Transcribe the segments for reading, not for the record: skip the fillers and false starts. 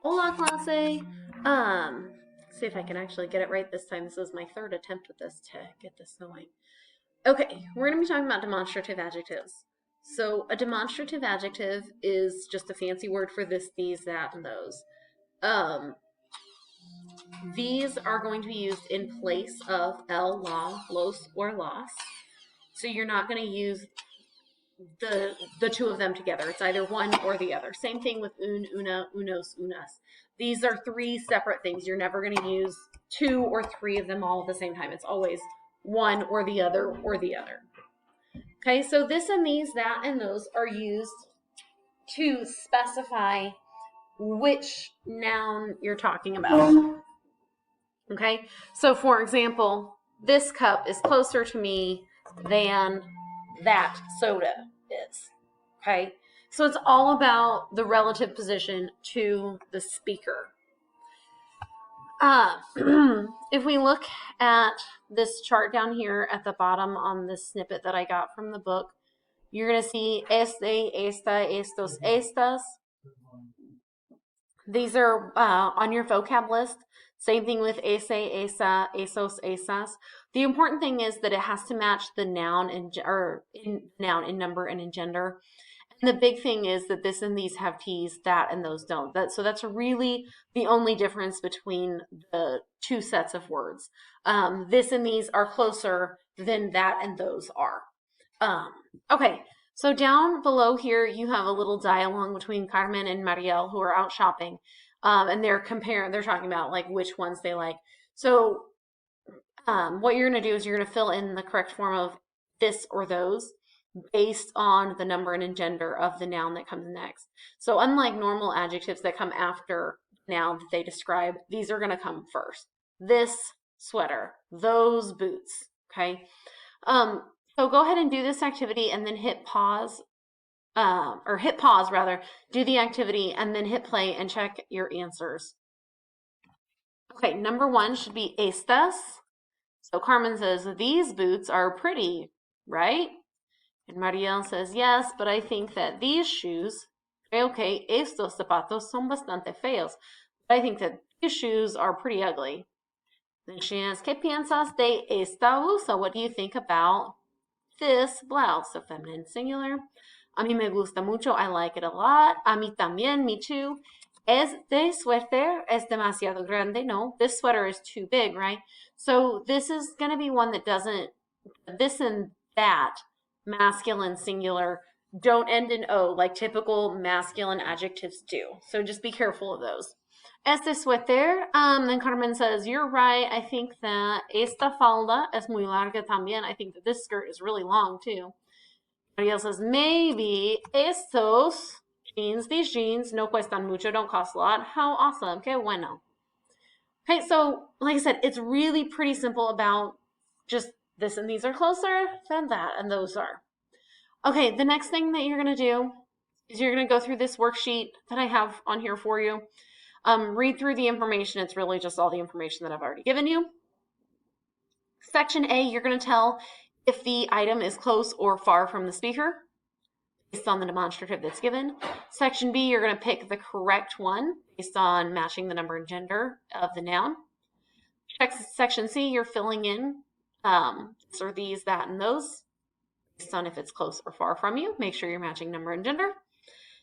Hola, clase. See if I can actually get it right this time. This is my third attempt with this to get this going. Okay, we're going to be talking about demonstrative adjectives. So a demonstrative adjective is just a fancy word for this, these, that, and those. These are going to be used in place of el, la, los, or las. So you're not going to use the two of them together. It's either one or the other. Same thing with un, una, unos, unas. These are three separate things. You're never going to use two or three of them all at the same time. It's always one or the other or the other. Okay, so this and these, that, and those are used to specify which noun you're talking about. Okay, so for example, this cup is closer to me than that soda is. Okay, so it's all about the relative position to the speaker. If we look at this chart down here at the bottom on this snippet that I got from the book, you're going to see este, esta, estos, estas. These are on your vocab list. Same thing with ese, esa, esos, esas. The important thing is that it has to match the noun in number and in gender. And the big thing is that this and these have T's, that and those don't. So that's really the only difference between the two sets of words. This and these are closer than that and those are. Okay, so down below here, you have a little dialogue between Carmen and Mariel who are out shopping. And they're talking about like which ones they like. So what you're going to do is you're going to fill in the correct form of this or those based on the number and gender of the noun that comes next. So unlike normal adjectives that come after the noun that they describe, these are going to come first. This sweater, those boots, okay? So go ahead and do this activity and then hit pause, do the activity and then hit play and check your answers. Okay, number one should be estas. So Carmen says, these boots are pretty, right? And Mariel says, yes, but I think that these shoes, creo que estos zapatos son bastante feos. But I think that these shoes are pretty ugly. Then she asks, ¿qué piensas de esta blusa? What do you think about this blouse? So feminine singular. A mí me gusta mucho. I like it a lot. A mí también, me too. Este suéter es demasiado grande. No, this sweater is too big, right? So this is going to be one that doesn't, this and that, masculine singular, don't end in O like typical masculine adjectives do. So just be careful of those. Este suéter, then Carmen says, you're right. I think that esta falda es muy larga también. I think that this skirt is really long too. Mariel says, maybe estos jeans, these jeans, no cuestan mucho, don't cost a lot. How awesome. Que bueno. Okay, so like I said, it's really pretty simple about just this and these are closer than that and those are. Okay, the next thing that you're going to do is you're going to go through this worksheet that I have on here for you. Read through the information. It's really just all the information that I've already given you. Section A, you're going to tell if the item is close or far from the speaker based on the demonstrative that's given. Section B, you're going to pick the correct one based on matching the number and gender of the noun. Section C, you're filling in this or these, that, and those based on if it's close or far from you. Make sure you're matching number and gender.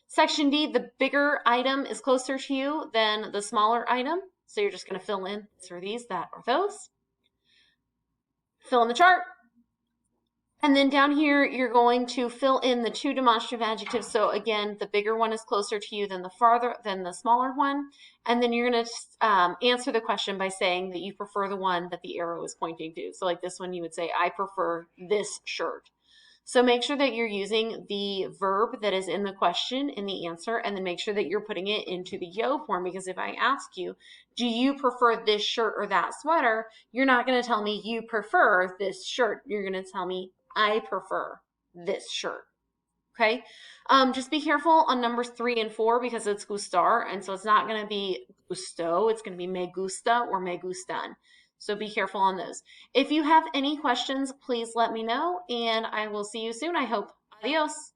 Section D, the bigger item is closer to you than the smaller item. So you're just going to fill in this or these, that, or those. Fill in the chart. And then down here, you're going to fill in the two demonstrative adjectives. So again, the bigger one is closer to you than the smaller one. And then you're going to answer the question by saying that you prefer the one that the arrow is pointing to. So like this one, you would say, I prefer this shirt. So make sure that you're using the verb that is in the question in the answer, and then make sure that you're putting it into the yo form, because if I ask you, do you prefer this shirt or that sweater? You're not going to tell me you prefer this shirt. You're going to tell me I prefer this shirt. Okay? Just be careful on numbers 3 and 4 because it's gustar, and so it's not going to be gusto. It's going to be me gusta or me gustan. So be careful on those. If you have any questions, please let me know, and I will see you soon, I hope. Adios.